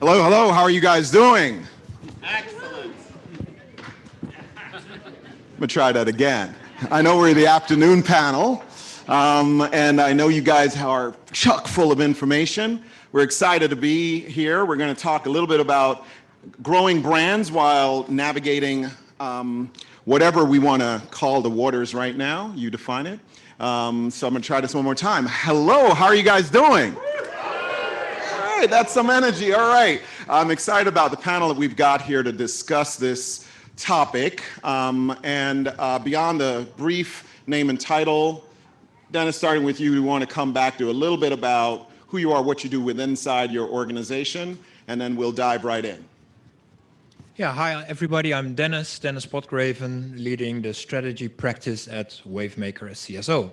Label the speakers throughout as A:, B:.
A: Hello, hello, how are you guys doing?
B: Excellent.
A: I'm gonna try that again. I know we're the afternoon panel, and I know you guys are chock full of information. We're excited to be here. We're gonna talk a little bit about growing brands while navigating whatever we wanna call the waters right now. You define it. So I'm gonna try this one more time. Hello, how are you guys doing? All right, that's some energy, all right. I'm excited about the panel that we've got here to discuss this topic. Beyond the brief name and title, Dennis, starting with you, we want to come back to a little bit about who you are, what you do within inside your organization, and then we'll dive right in.
C: Yeah, hi everybody, I'm Dennis Potgraven, leading the strategy practice at Wavemaker as CSO.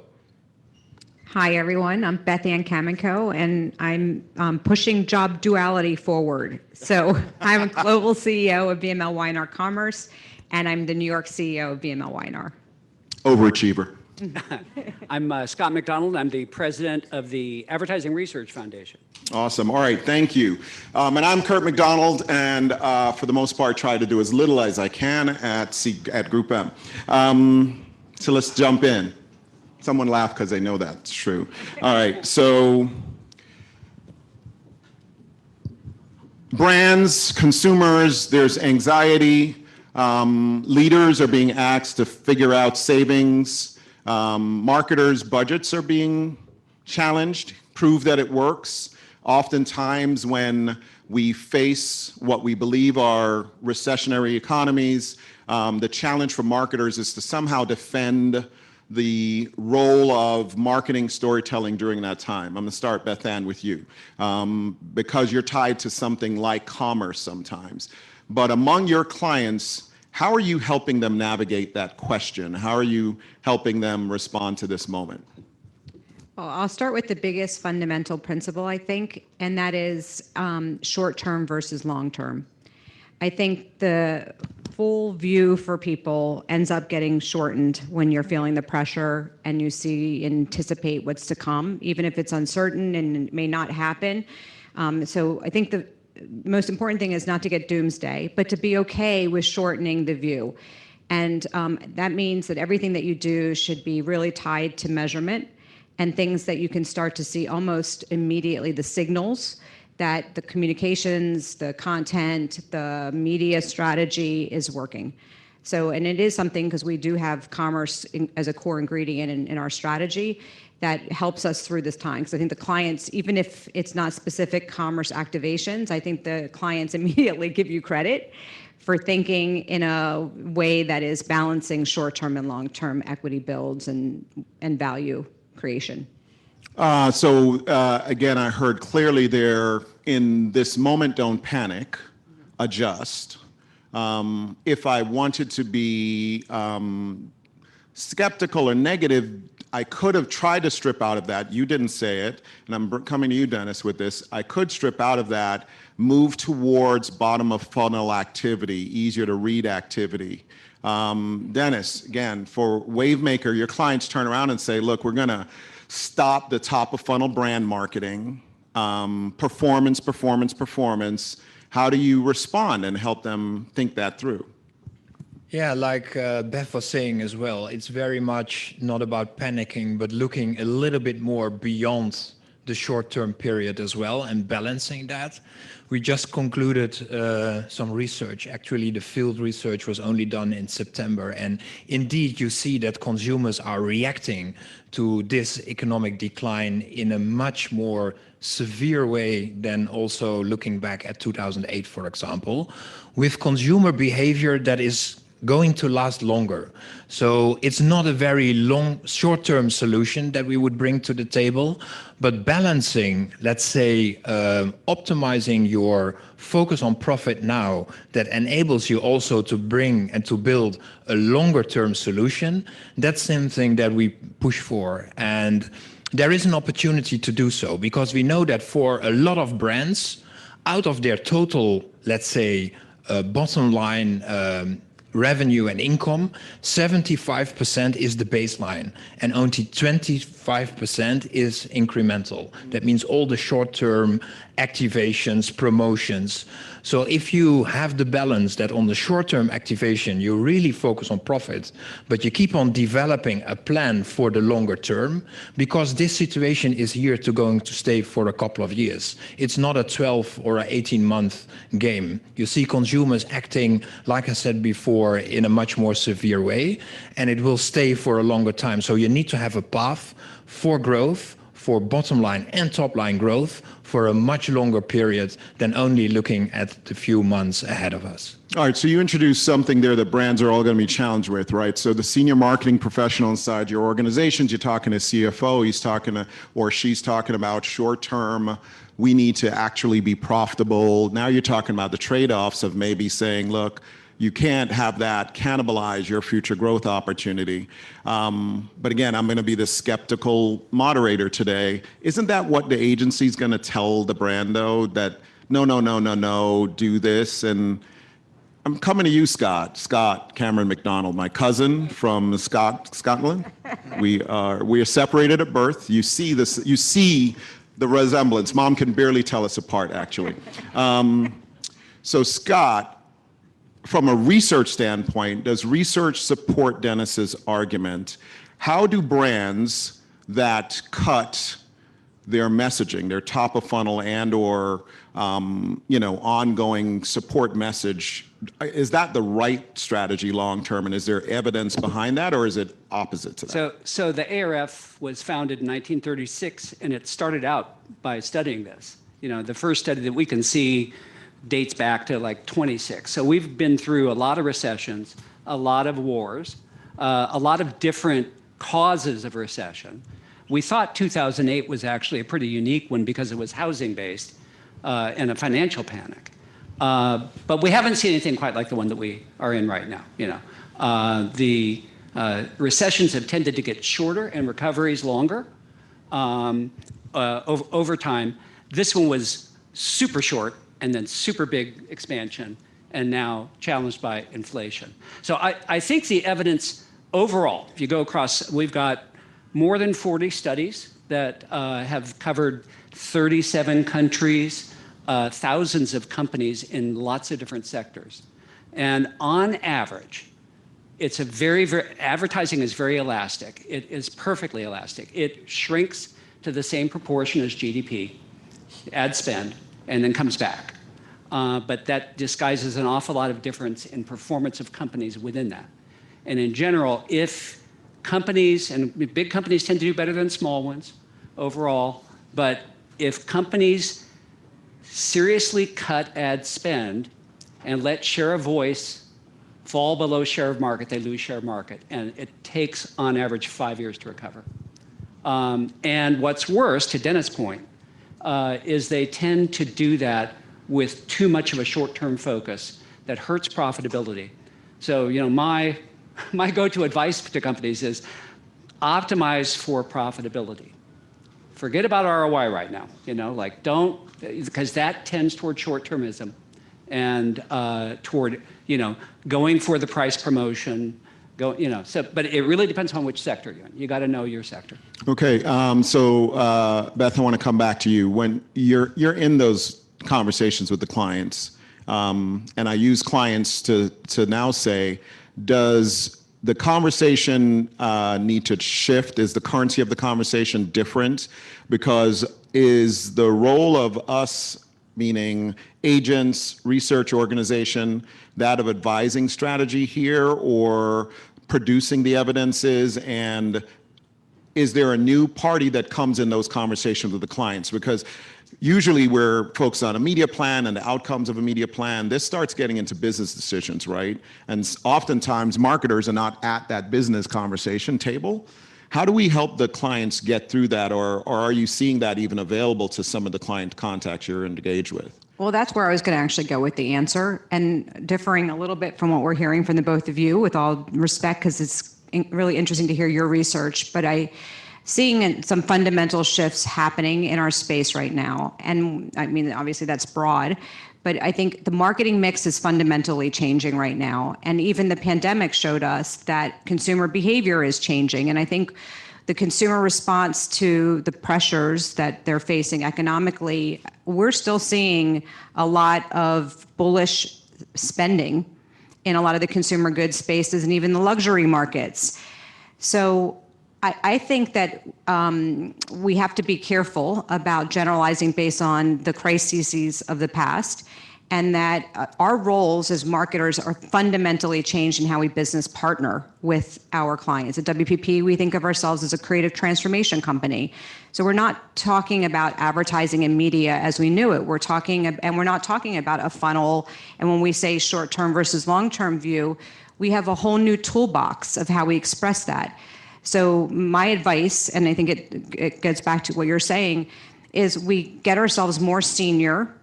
D: Hi everyone, I'm Beth Kaminkow, and I'm pushing job duality forward. So I'm a global CEO of VMLY&R Commerce, and I'm the New York CEO of VMLY&R.
A: Overachiever.
B: I'm Scott McDonald. I'm the president of the Advertising Research Foundation.
A: Awesome. All right. Thank you. And I'm Kirk McDonald, and for the most part, try to do as little as I can at GroupM. So let's jump in. Someone laughed because they know that's true. All right. So brands, consumers, there's anxiety. Leaders are being asked to figure out savings. Marketers' budgets are being challenged, prove that it works. Oftentimes when we face what we believe are recessionary economies, the challenge for marketers is to somehow defend the role of marketing storytelling during that time. I'm gonna start, Beth Ann, with you, because you're tied to something like commerce sometimes. But among your clients, how are you helping them navigate that question? How are you helping them respond to this moment?
D: Well, I'll start with the biggest fundamental principle, I think, and that is short-term versus long-term. I think the full view for people ends up getting shortened when you're feeling the pressure and you anticipate what's to come, even if it's uncertain and it may not happen. So I think the most important thing is not to get doomsday, but to be okay with shortening the view. And that means that everything that you do should be really tied to measurement and things that you can start to see almost immediately, the signals that the communications, the content, the media strategy is working. So, and it is something, because we do have commerce as a core ingredient in our strategy, that helps us through this time. Because I think the clients, even if it's not specific commerce activations, I think the clients immediately give you credit for thinking in a way that is balancing short-term and long-term equity builds and value creation.
A: Again, I heard clearly there, in this moment, don't panic, adjust. If I wanted to be skeptical or negative, I could have tried to strip out of that. You didn't say it, and I'm coming to you, Dennis, with this. I could strip out of that, move towards bottom of funnel activity, easier to read activity. Dennis, again, for Wavemaker, your clients turn around and say, look, we're gonna stop the top of funnel brand marketing, performance. How do you respond and help them think that through?
C: Yeah, like Beth was saying as well, it's very much not about panicking, but looking a little bit more beyond the short-term period as well and balancing that. We just concluded some research. Actually, the field research was only done in September. And indeed, you see that consumers are reacting to this economic decline in a much more severe way than also looking back at 2008, for example, with consumer behavior that is going to last longer. So it's not a very short-term solution that we would bring to the table, but balancing, let's say, optimizing your focus on profit now that enables you also to bring and to build a longer-term solution, that's something that we push for. And there is an opportunity to do so, because we know that for a lot of brands, out of their total, let's say, bottom line revenue and income, 75% is the baseline and only 25% is incremental. That means all the short-term activations, promotions. So if you have the balance that on the short-term activation, you really focus on profit, but you keep on developing a plan for the longer term, because this situation is here to going to stay for a couple of years. It's not a 12 or an 18-month game. You see consumers acting, like I said before, in a much more severe way, and it will stay for a longer time. So you need to have a path for growth, for bottom line and top line growth for a much longer period than only looking at the few months ahead of us.
A: All right, so you introduced something there that brands are all going to be challenged with, right? So the senior marketing professional inside your organizations, you're talking to CFO, he's talking to, or she's talking about short term, we need to actually be profitable. Now you're talking about the trade-offs of maybe saying, look, you can't have that cannibalize your future growth opportunity. But again, I'm going to be the skeptical moderator today. Isn't that what the agency's going to tell the brand, though, that no, do this? And I'm coming to you, Scott Cameron McDonald, my cousin from Scotland. We are separated at birth. You see this. You see the resemblance. Mom can barely tell us apart, actually. So Scott, from a research standpoint, does research support Dennis's argument? How do brands that cut their messaging, their top of funnel and or ongoing support message, is that the right strategy long term? And is there evidence behind that, or is it opposite to that?
B: So the ARF was founded in 1936, and it started out by studying this. The first study that we can see dates back to like 26. So we've been through a lot of recessions, a lot of wars, a lot of different causes of recession. We thought 2008 was actually a pretty unique one because it was housing based and a financial panic. But we haven't seen anything quite like the one that we are in right now. The recessions have tended to get shorter and recoveries longer over time. This one was super short and then super big expansion, and now challenged by inflation. So I think the evidence overall, if you go across, we've got more than 40 studies that have covered 37 countries, thousands of companies in lots of different sectors. And on average, it's advertising is very elastic. It is perfectly elastic. It shrinks to the same proportion as GDP, ad spend, and then comes back. But that disguises an awful lot of difference in performance of companies within that. And in general, if companies, and big companies tend to do better than small ones overall, but if companies seriously cut ad spend and let share of voice fall below share of market, they lose share of market. And it takes, on average, 5 years to recover. And what's worse, to Dennis' point, is they tend to do that with too much of a short-term focus that hurts profitability. So, my go-to advice to companies is optimize for profitability. Forget about ROI right now, don't, because that tends toward short-termism and toward, going for the price promotion, but it really depends on which sector you're in. You got to know your sector.
A: Okay, so Beth, I want to come back to you. When you're in those conversations with the clients, and I use clients to now say, does the conversation need to shift? Is the currency of the conversation different? Because is the role of us, meaning agents, research organization, that of advising strategy here, or producing the evidences? And is there a new party that comes in those conversations with the clients? Because usually we're focused on a media plan and the outcomes of a media plan. This starts getting into business decisions, right? And oftentimes marketers are not at that business conversation table. How do we help the clients get through that, or are you seeing that even available to some of the client contacts you're engaged with?
D: Well, that's where I was going to actually go with the answer, and differing a little bit from what we're hearing from the both of you, with all respect, because it's really interesting to hear your research. But seeing some fundamental shifts happening in our space right now. And I mean, obviously that's broad, but I think the marketing mix is fundamentally changing right now. And even the pandemic showed us that consumer behavior is changing. And I think the consumer response to the pressures that they're facing economically, we're still seeing a lot of bullish spending in a lot of the consumer goods spaces and even the luxury markets. So I think that we have to be careful about generalizing based on the crises of the past, and that our roles as marketers are fundamentally changed in how we business partner with our clients. At WPP, we think of ourselves as a creative transformation company. So we're not talking about advertising and media as we knew it. We're not talking about a funnel. And when we say short-term versus long-term view, we have a whole new toolbox of how we express that. So my advice, and I think it gets back to what you're saying, is we get ourselves more senior,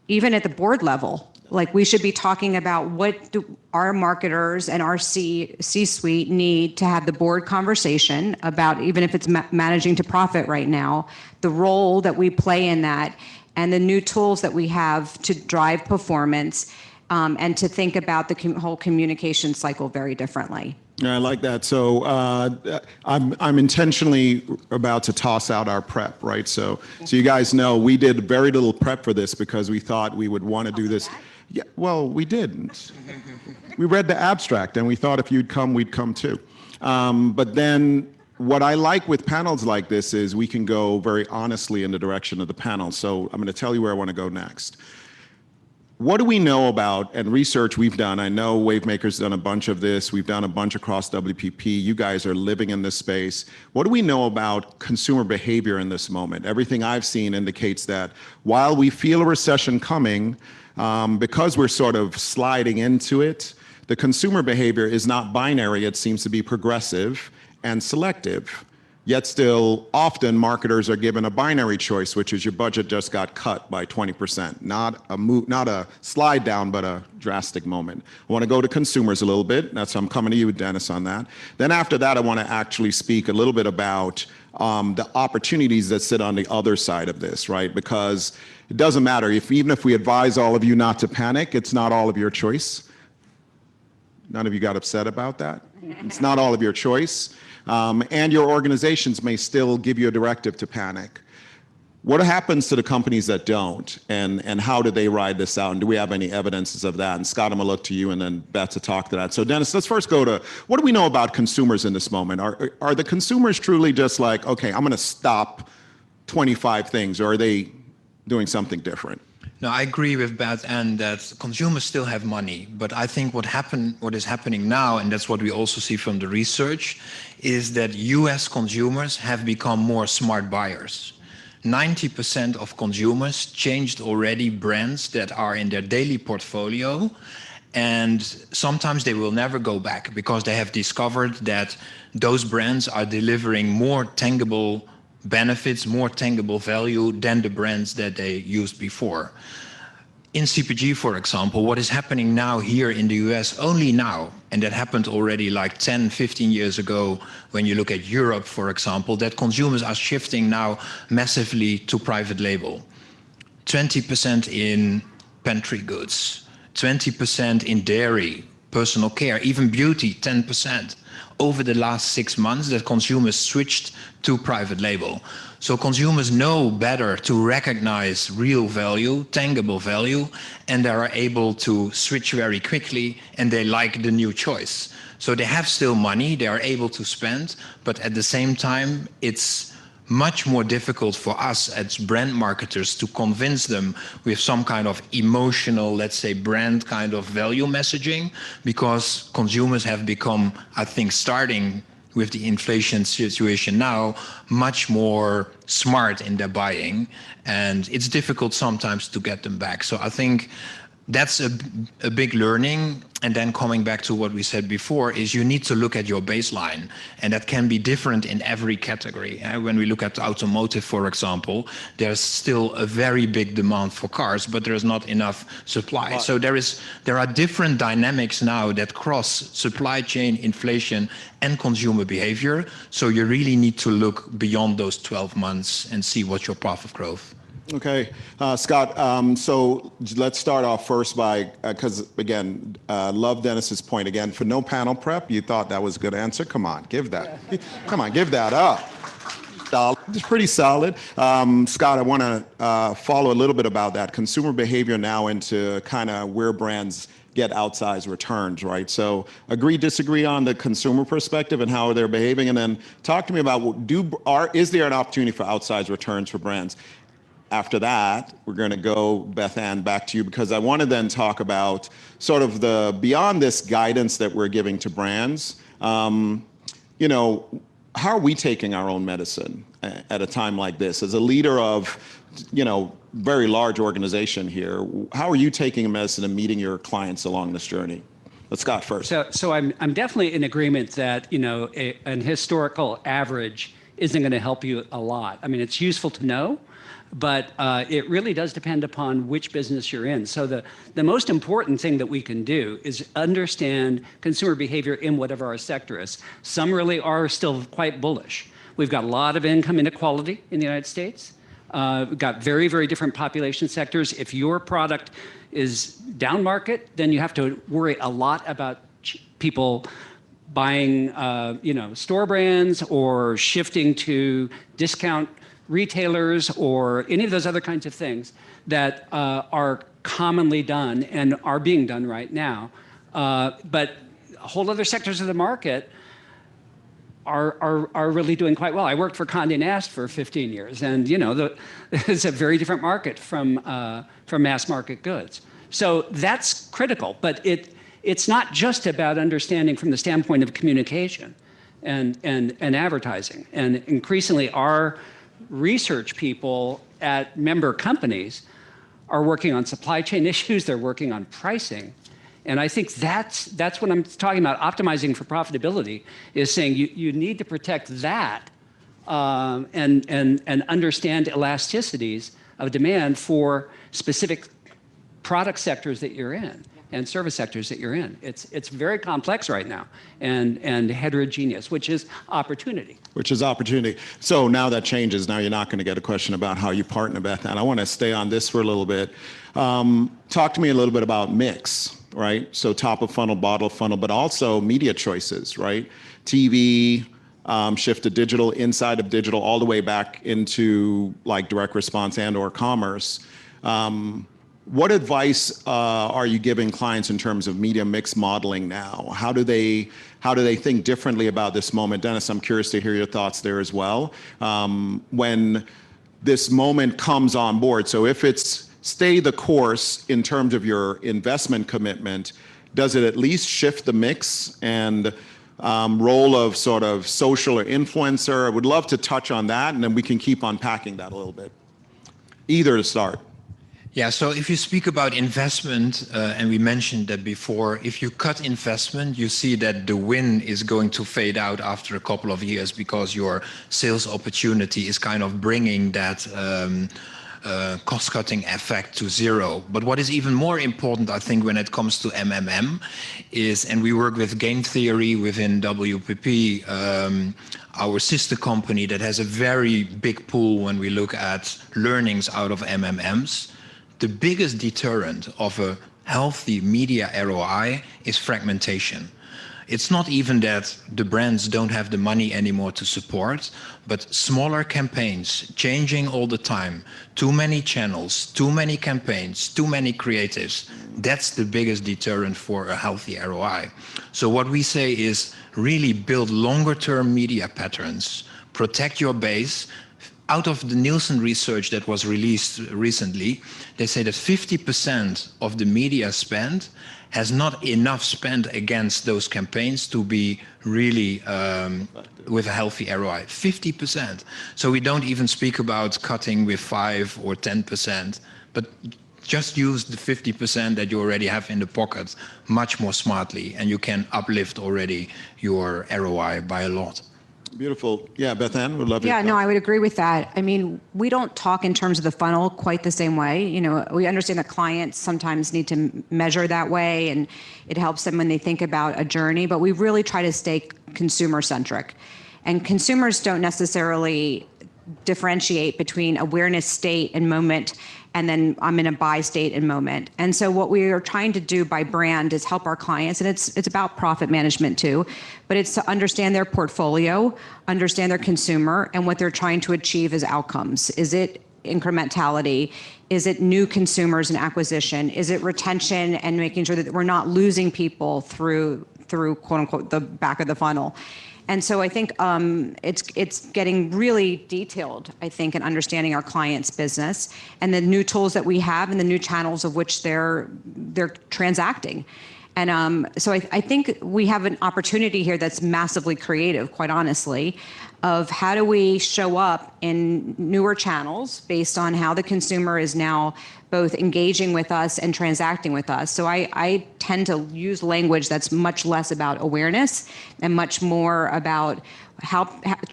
D: even at the board level. Like, we should be talking about what do our marketers and our C-suite need to have the board conversation about, even if it's managing to profit right now, the role that we play in that, and the new tools that we have to drive performance, and to think about the whole communication cycle very differently.
A: Yeah, I like that. So I'm intentionally about to toss out our prep, right? So you guys know we did very little prep for this because we thought we would want to do this. Yeah, well, we didn't. We read the abstract and we thought if you'd come, we'd come too. But then what I like with panels like this is we can go very honestly in the direction of the panel. So I'm going to tell you where I want to go next. What do we know about, and research we've done, I know Wavemaker's done a bunch of this, we've done a bunch across WPP, you guys are living in this space. What do we know about consumer behavior in this moment? Everything I've seen indicates that while we feel a recession coming, because we're sort of sliding into it, the consumer behavior is not binary, it seems to be progressive and selective. Yet still, often marketers are given a binary choice, which is your budget just got cut by 20%. Not a slide down, but a drastic moment. I want to go to consumers a little bit. That's I'm coming to you, Dennis, on that. Then after that, I want to actually speak a little bit about the opportunities that sit on the other side of this, right? Because it doesn't matter even if we advise all of you not to panic, it's not all of your choice. None of you got upset about that. It's not all of your choice. And your organizations may still give you a directive to panic. What happens to the companies that don't, and how do they ride this out? And do we have any evidences of that? And Scott, I'm gonna look to you and then Beth to talk to that. So Dennis, let's first go to, what do we know about consumers in this moment? Are the consumers truly just like, okay, I'm gonna stop 25 things, or are they doing something different?
C: No, I agree with Beth, and that consumers still have money. But I think what is happening now, and that's what we also see from the research, is that US consumers have become more smart buyers. 90% of consumers changed already brands that are in their daily portfolio, and sometimes they will never go back because they have discovered that those brands are delivering more tangible benefits, more tangible value than the brands that they used before. In CPG, for example, what is happening now here in the US, only now, and that happened already like 10, 15 years ago, when you look at Europe, for example, that consumers are shifting now massively to private label. 20% in pantry goods, 20% in dairy, personal care, even beauty, 10%. Over the last 6 months, that consumers switched to private label. So consumers know better to recognize real value, tangible value, and they are able to switch very quickly, and they like the new choice. So they have still money, they are able to spend, but at the same time, it's much more difficult for us as brand marketers to convince them with some kind of emotional, let's say, brand kind of value messaging, because consumers have become, I think, starting with the inflation situation now, much more smart in their buying, and it's difficult sometimes to get them back. So I think that's a big learning. And then coming back to what we said before is you need to look at your baseline, and that can be different in every category. When we look at automotive, for example, there's still a very big demand for cars, but there's not enough supply. So there are different dynamics now that cross supply chain, inflation, and consumer behavior. So you really need to look beyond those 12 months and see what's your path of growth.
A: Okay, Scott, so let's start off first by, because again, love Dennis's point again, for no panel prep, you thought that was a good answer? Come on, give that, come on, give that up. It's pretty solid. Scott, I want to follow a little bit about that consumer behavior now into kind of where brands get outsized returns, right? So agree, disagree on the consumer perspective and how they're behaving, and then talk to me about, is there an opportunity for outsized returns for brands? After that, we're going to go, Beth Ann, back to you, because I want to then talk about sort of the beyond this guidance that we're giving to brands. You know, how are we taking our own medicine at a time like this? As a leader of, you know, very large organization here, how are you taking a medicine and meeting your clients along this journey? Let's Scott first.
B: So I'm definitely in agreement that, you know, an historical average isn't going to help you a lot. I mean, it's useful to know, but it really does depend upon which business you're in. So the most important thing that we can do is understand consumer behavior in whatever our sector is. Some really are still quite bullish. We've got a lot of income inequality in the United States. We've got very, very different population sectors. If your product is down market, then you have to worry a lot about people buying you know, store brands or shifting to discount retailers or any of those other kinds of things that are commonly done and are being done right now. But whole other sectors of the market are really doing quite well. I worked for Condé Nast for 15 years, and you know, it's a very different market from mass market goods. So that's critical, but it's not just about understanding from the standpoint of communication and advertising. And increasingly, our research people at member companies are working on supply chain issues, they're working on pricing. And I think that's what I'm talking about, optimizing for profitability, is saying you need to protect that and understand elasticities of demand for specific product sectors that you're in and service sectors that you're in. It's very complex right now and heterogeneous, which is opportunity.
A: Which is opportunity. So now that changes. Now you're not going to get a question about how you partner, Beth. And I want to stay on this for a little bit. Talk to me a little bit about mix, right? So top of funnel, bottom of funnel, but also media choices, right? TV, shift to digital, inside of digital, all the way back into like direct response and or commerce. What advice are you giving clients in terms of media mix modeling now? How do they think differently about this moment? Dennis, I'm curious to hear your thoughts there as well. When this moment comes on board, so if it's stay the course in terms of your investment commitment, does it at least shift the mix and role of sort of social or influencer? I would love to touch on that, and then we can keep unpacking that a little bit. Either to start.
C: Yeah, so if you speak about investment, and we mentioned that before, if you cut investment, you see that the win is going to fade out after a couple of years because your sales opportunity is kind of bringing that cost-cutting effect to zero. But what is even more important, I think, when it comes to MMM is, and we work with game theory within WPP, our sister company that has a very big pool when we look at learnings out of MMMs. The biggest deterrent of a healthy media ROI is fragmentation. It's not even that the brands don't have the money anymore to support, but smaller campaigns changing all the time, too many channels, too many campaigns, too many creatives. That's the biggest deterrent for a healthy ROI. So what we say is really build longer term media patterns, protect your base. Out of the Nielsen research that was released recently, they say that 50% of the media spend has not enough spend against those campaigns to be really with a healthy ROI. 50%. So we don't even speak about cutting with 5 or 10%, but just use the 50% that you already have in the pocket much more smartly, and you can uplift already your ROI by a lot.
A: Beautiful. Yeah, Beth Ann, would love your
D: Yeah, no,
A: thoughts.
D: I would agree with that. I mean, we don't talk in terms of the funnel quite the same way. You know, we understand that clients sometimes need to measure that way, and it helps them when they think about a journey, but we really try to stay consumer centric. And consumers don't necessarily differentiate between awareness state and moment, and then I'm in a buy state and moment. And so what we are trying to do by brand is help our clients, and it's about profit management too, but it's to understand their portfolio, understand their consumer, and what they're trying to achieve as outcomes. Is it incrementality? Is it new consumers and acquisition? Is it retention and making sure that we're not losing people through quote unquote the back of the funnel? And so I think it's getting really detailed, I think, in understanding our clients' business and the new tools that we have and the new channels of which they're transacting. And so I think we have an opportunity here that's massively creative, quite honestly, of how do we show up in newer channels based on how the consumer is now both engaging with us and transacting with us. So I tend to use language that's much less about awareness and much more about how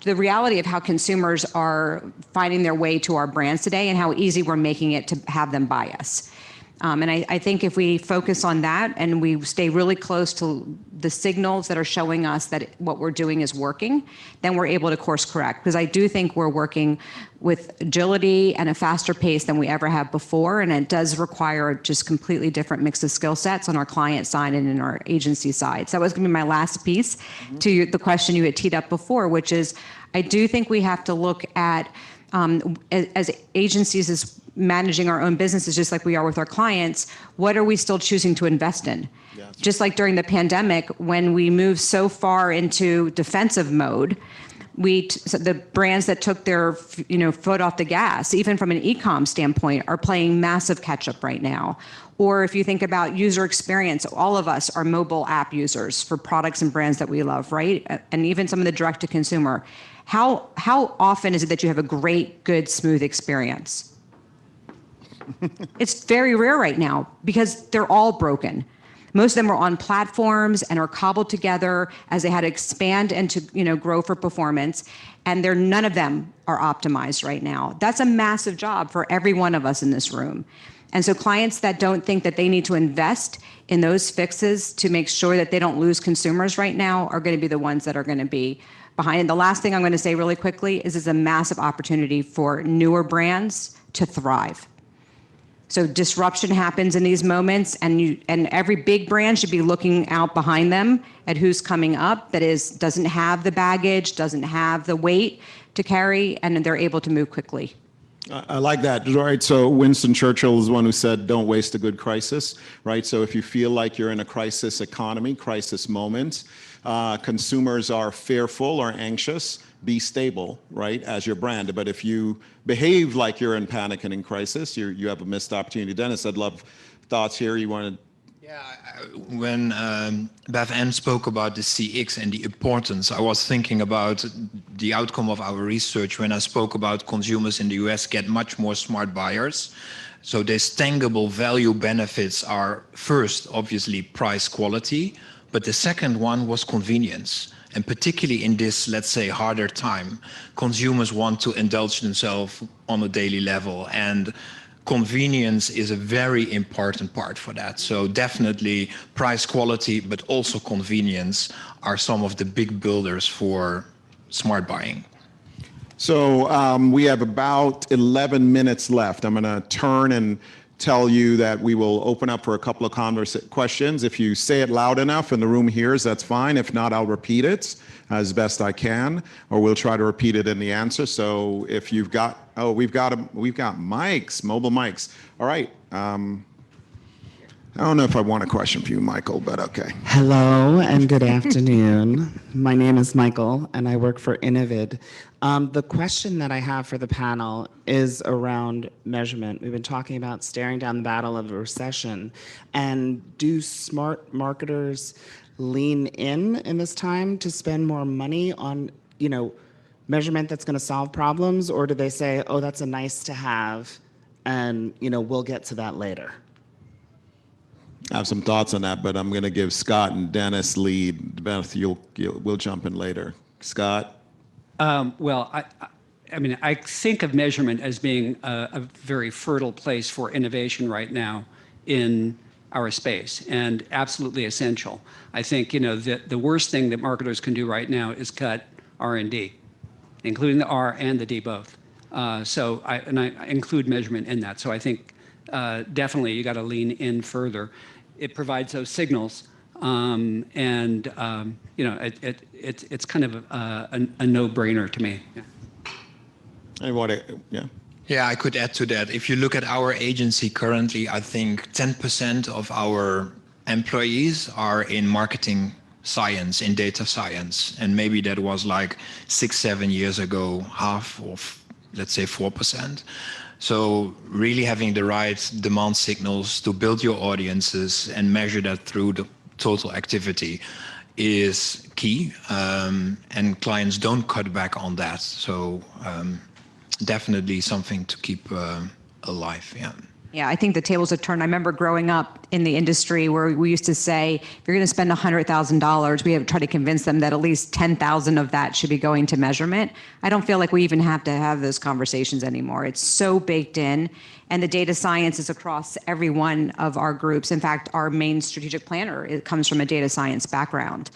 D: the reality of how consumers are finding their way to our brands today and how easy we're making it to have them buy us. And I think if we focus on that and we stay really close to the signals that are showing us that what we're doing is working, then we're able to course correct. Because I do think we're working with agility and a faster pace than we ever have before. And it does require just completely different mix of skill sets on our client side and in our agency side. So that was going to be my last piece to the question you had teed up before, which is I do think we have to look at as agencies is managing our own businesses just like we are with our clients, what are we still choosing to invest in? Yes. Just like during the pandemic, when we moved so far into defensive mode, so the brands that took their foot off the gas, even from an e-com standpoint, are playing massive catch up right now. Or if you think about user experience, all of us are mobile app users for products and brands that we love, right? And even some of the direct to consumer. How often is it that you have a great, good, smooth experience? It's very rare right now because they're all broken. Most of them are on platforms and are cobbled together as they had to expand and to grow for performance, and none of them are optimized right now. That's a massive job for every one of us in this room. And so clients that don't think that they need to invest in those fixes to make sure that they don't lose consumers right now are going to be the ones that are going to be behind. And the last thing I'm going to say really quickly is it's a massive opportunity for newer brands to thrive. So disruption happens in these moments, and every big brand should be looking out behind them at who's coming up that doesn't have the baggage, doesn't have the weight to carry, and they're able to move quickly.
A: I like that, right? So Winston Churchill is one who said, don't waste a good crisis, right? So if you feel like you're in a crisis economy, crisis moment, consumers are fearful or anxious, be stable, right, as your brand. But if you behave like you're in panic and in crisis, you have a missed opportunity. Dennis, I'd love thoughts here. You wanted...
C: Yeah, when Beth Ann spoke about the CX and the importance, I was thinking about the outcome of our research when I spoke about consumers in the US get much more smart buyers. So these tangible value benefits are first, obviously, price quality, but the second one was convenience. And particularly in this, let's say, harder time, consumers want to indulge themselves on a daily level, and convenience is a very important part for that. So definitely price quality, but also convenience are some of the big builders for smart buying.
A: So we have about 11 minutes left. I'm going to turn and tell you that we will open up for a couple of questions. If you say it loud enough and the room hears, that's fine. If not, I'll repeat it as best I can, or we'll try to repeat it in the answer. So if you've got, we've got mics, mobile mics. All right. I don't know if I want a question for you, Michael, but okay.
E: Hello and good afternoon. My name is Michael and I work for Innovators. The question that I have for the panel is around measurement. We've been talking about staring down the battle of a recession. And do smart marketers lean in this time to spend more money on, measurement that's going to solve problems? Or do they say, oh, that's a nice to have, and we'll get to that later.
A: I have some thoughts on that, but I'm going to give Scott and Dennis lead. Beth, we'll jump in later. Scott?
B: Well, I mean, I think of measurement as being a very fertile place for innovation right now in our space, and absolutely essential. I think the worst thing that marketers can do right now is cut R&D, including the R and the D both. So I include measurement in that. So I think definitely you got to lean in further. It provides those signals, and it's kind of a no-brainer to me. Yeah.
A: Yeah.
C: Yeah, I could add to that. If you look at our agency currently, I think 10% of our employees are in marketing science, in data science. And maybe that was like 6-7 years ago, half of, let's say, 4%. So really having the right demand signals to build your audiences and measure that through the total activity is key. And clients don't cut back on that. So definitely something to keep alive. Yeah.
D: Yeah, I think the tables have turned. I remember growing up in the industry where we used to say, if you're going to spend $100,000, we have to try to convince them that at least 10,000 of that should be going to measurement. I don't feel like we even have to have those conversations anymore. It's so baked in, and the data science is across every one of our groups. In fact, our main strategic planner, it comes from a data science background.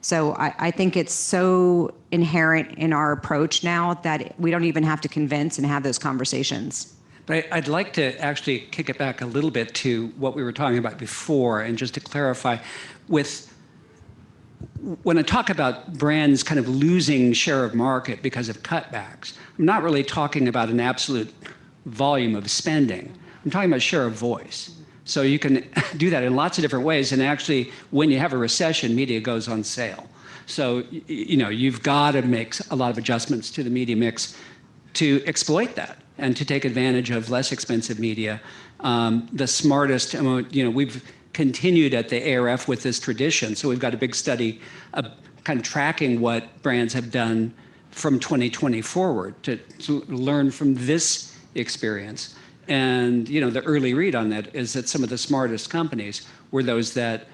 D: So I think it's so inherent in our approach now that we don't even have to convince and have those conversations.
B: But I'd like to actually kick it back a little bit to what we were talking about before, and just to clarify, when I talk about brands kind of losing share of market because of cutbacks, I'm not really talking about an absolute volume of spending. I'm talking about share of voice. So you can do that in lots of different ways, and actually, when you have a recession, media goes on sale. So you've got to make a lot of adjustments to the media mix to exploit that and to take advantage of less expensive media. The smartest, we've continued at the ARF with this tradition. So we've got a big study kind of tracking what brands have done from 2020 forward to learn from this experience. And the early read on that is that some of the smartest companies were those that,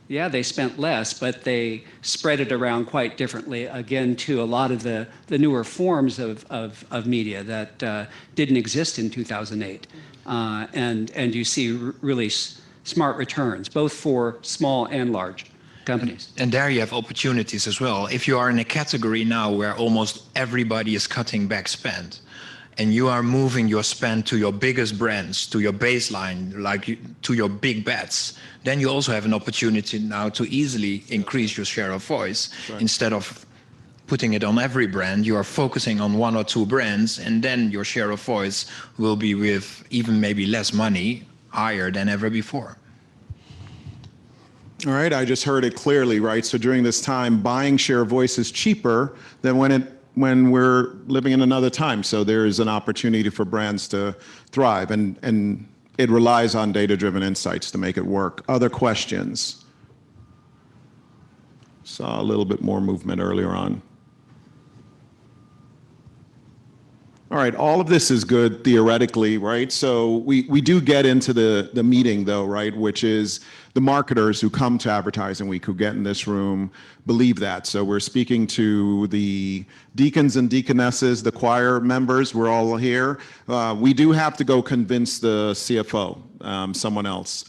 B: yeah, they spent less, but they spread it around quite differently, again, to a lot of the newer forms of media that didn't exist in 2008. And you see really smart returns, both for small and large companies.
C: And there you have opportunities as well. If you are in a category now where almost everybody is cutting back spend, and you are moving your spend to your biggest brands, to your baseline, to your big bets, then you also have an opportunity now to easily increase your share of voice. Right. Instead of putting it on every brand, you are focusing on 1 or 2 brands, and then your share of voice will be, with even maybe less money, higher than ever before.
A: All right, I just heard it clearly, right? So during this time, buying share of voice is cheaper than when we're living in another time. So there is an opportunity for brands to thrive, and it relies on data-driven insights to make it work. Other questions? Saw a little bit more movement earlier on. All right, all of this is good theoretically, right? So we do get into the meeting though, right? Which is the marketers who come to Advertising Week, who get in this room, believe that. So we're speaking to the deacons and deaconesses, the choir members, we're all here. We do have to go convince the CFO, someone else.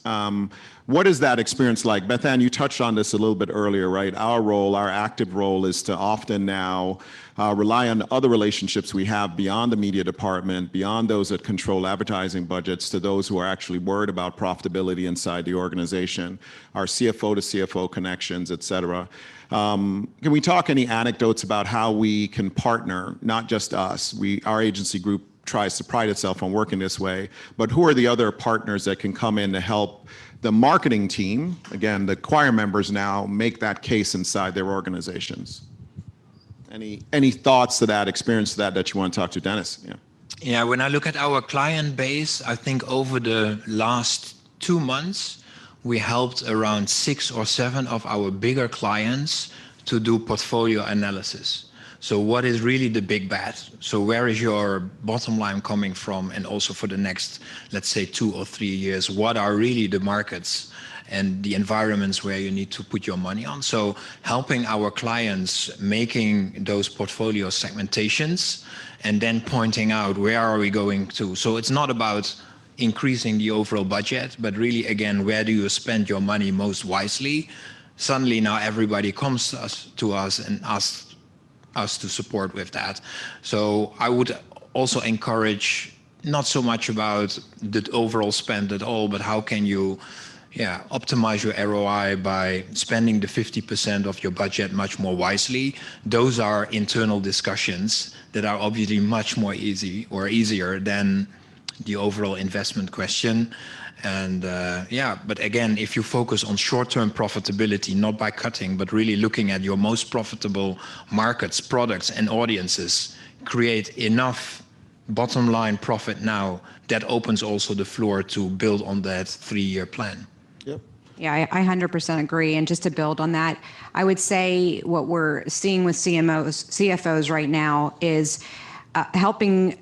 A: What is that experience like? Beth Ann, you touched on this a little bit earlier, right? Our active role is to often now rely on other relationships we have beyond the media department, beyond those that control advertising budgets, to those who are actually worried about profitability inside the organization, our CFO to CFO connections, et cetera. Can we talk any anecdotes about how we can partner, not just us? Our agency group tries to pride itself on working this way, but who are the other partners that can come in to help the marketing team, again, the choir members now, make that case inside their organizations? Any thoughts to that, experience to that you want to talk to, Dennis?
C: Yeah, when I look at our client base, I think over the last 2 months, we helped around 6 or 7 of our bigger clients to do portfolio analysis. So what is really the big bet? So where is your bottom line coming from? And also for the next, let's say 2 or 3 years, what are really the markets and the environments where you need to put your money on? So helping our clients making those portfolio segmentations and then pointing out where are we going to. So it's not about increasing the overall budget, but really, again, where do you spend your money most wisely? Suddenly now everybody comes to us and asks us to support with that. So I would also encourage not so much about the overall spend at all, but how can you optimize your ROI by spending the 50% of your budget much more wisely. Those are internal discussions that are obviously much more easier than the overall investment question. And but again, if you focus on short-term profitability, not by cutting, but really looking at your most profitable markets, products, and audiences, create enough bottom line profit now, that opens also the floor to build on that 3-year plan.
A: Yep.
D: Yeah, I 100% agree. And just to build on that, I would say what we're seeing with CFOs right now is helping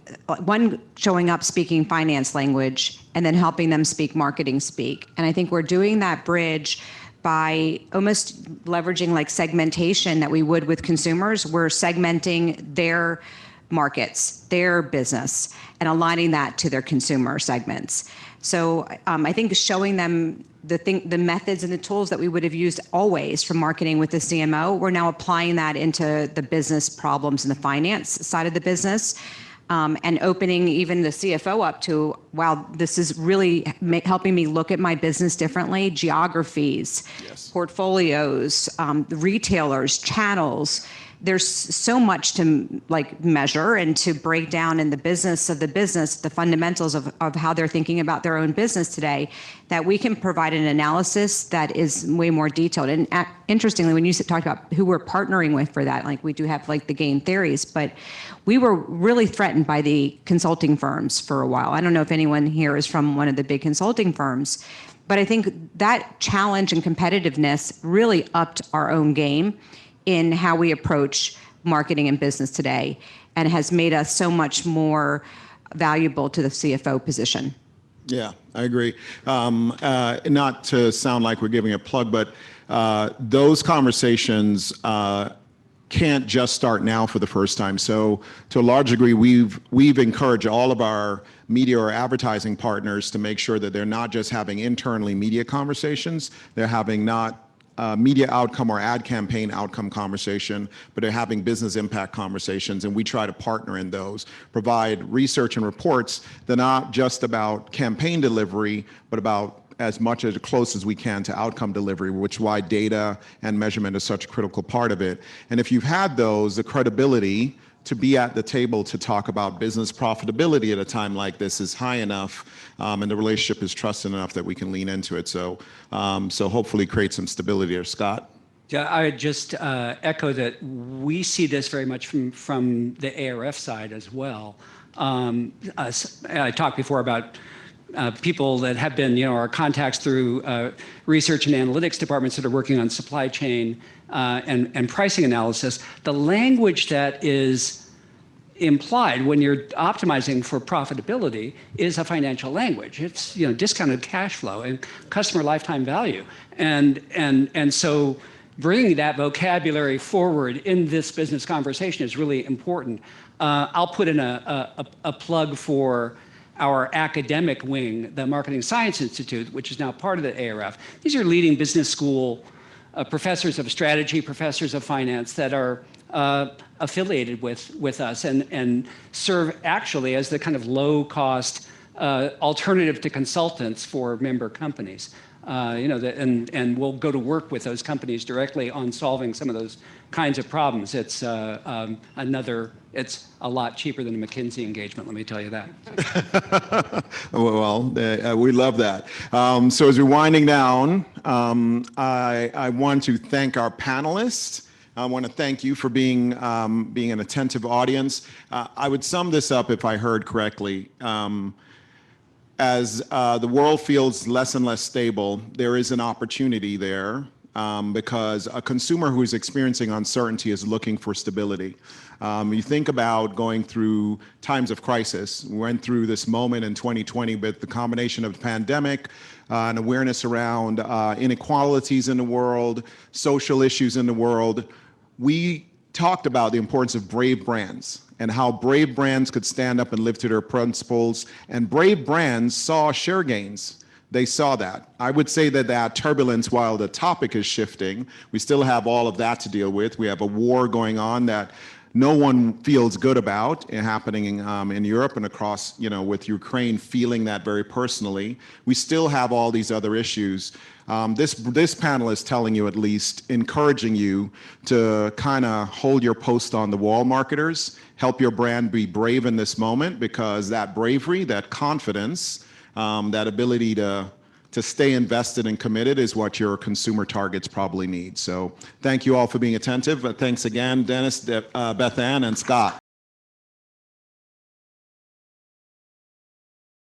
D: showing up speaking finance language and then helping them speak marketing speak. And I think we're doing that bridge by almost leveraging like segmentation that we would with consumers. We're segmenting their markets, their business, and aligning that to their consumer segments. So I think showing them the methods and the tools that we would have used always from marketing with the CMO, we're now applying that into the business problems and the finance side of the business, and opening even the CFO up to, wow, this is really helping me look at my business differently, geographies, yes, portfolios, retailers, channels. There's so much to like measure and to break down in the business, the fundamentals of how they're thinking about their own business today, that we can provide an analysis that is way more detailed. And interestingly, when you talked about who we're partnering with for that, like we do have like the game theories, but we were really threatened by the consulting firms for a while. I don't know if anyone here is from one of the big consulting firms, but I think that challenge and competitiveness really upped our own game in how we approach marketing and business today, and has made us so much more valuable to the CFO position.
A: Yeah, I agree. Not to sound like we're giving a plug, but those conversations can't just start now for the first time. So to a large degree, we've encouraged all of our media or advertising partners to make sure that they're not just having internally media conversations, they're having not media outcome or ad campaign outcome conversation, but they're having business impact conversations, and we try to partner in those, provide research and reports that are not just about campaign delivery, but about as much as close as we can to outcome delivery, which is why data and measurement is such a critical part of it. And if you've had those, the credibility to be at the table to talk about business profitability at a time like this is high enough, and the relationship is trusted enough that we can lean into it. So hopefully create some stability there. Scott?
B: Yeah, I would just echo that we see this very much from the ARF side as well. I talked before about people that have been, our contacts through research and analytics departments that are working on supply chain and pricing analysis. The language that is implied when you're optimizing for profitability is a financial language. It's discounted cash flow and customer lifetime value, and so bringing that vocabulary forward in this business conversation is really important. I'll put in a plug for our academic wing, the Marketing Science Institute, which is now part of the ARF. These are leading business school professors of strategy, professors of finance that are affiliated with us and serve actually as the kind of low-cost alternative to consultants for member companies. And we'll go to work with those companies directly on solving some of those kinds of problems. It's it's a lot cheaper than a McKinsey engagement, let me tell you that.
A: Well, we love that. So as we're winding down, I want to thank our panelists. I want to thank you for being an attentive audience. I would sum this up if I heard correctly. As the world feels less and less stable, there is an opportunity there because a consumer who is experiencing uncertainty is looking for stability. You think about going through times of crisis. We went through this moment in 2020 with the combination of the pandemic, and awareness around inequalities in the world, social issues in the world. We talked about the importance of brave brands and how brave brands could stand up and live to their principles, and brave brands saw share gains. They saw that. I would say that turbulence, while the topic is shifting, we still have all of that to deal with. We have a war going on that no one feels good about happening in Europe and across, with Ukraine feeling that very personally. We still have all these other issues. This panel is telling you, at least, encouraging you to kind of hold your post on the wall, marketers. Help your brand be brave in this moment, because that bravery, that confidence, that ability to stay invested and committed is what your consumer targets probably need. So thank you all for being attentive. Thanks again, Dennis, Beth Ann, and Scott.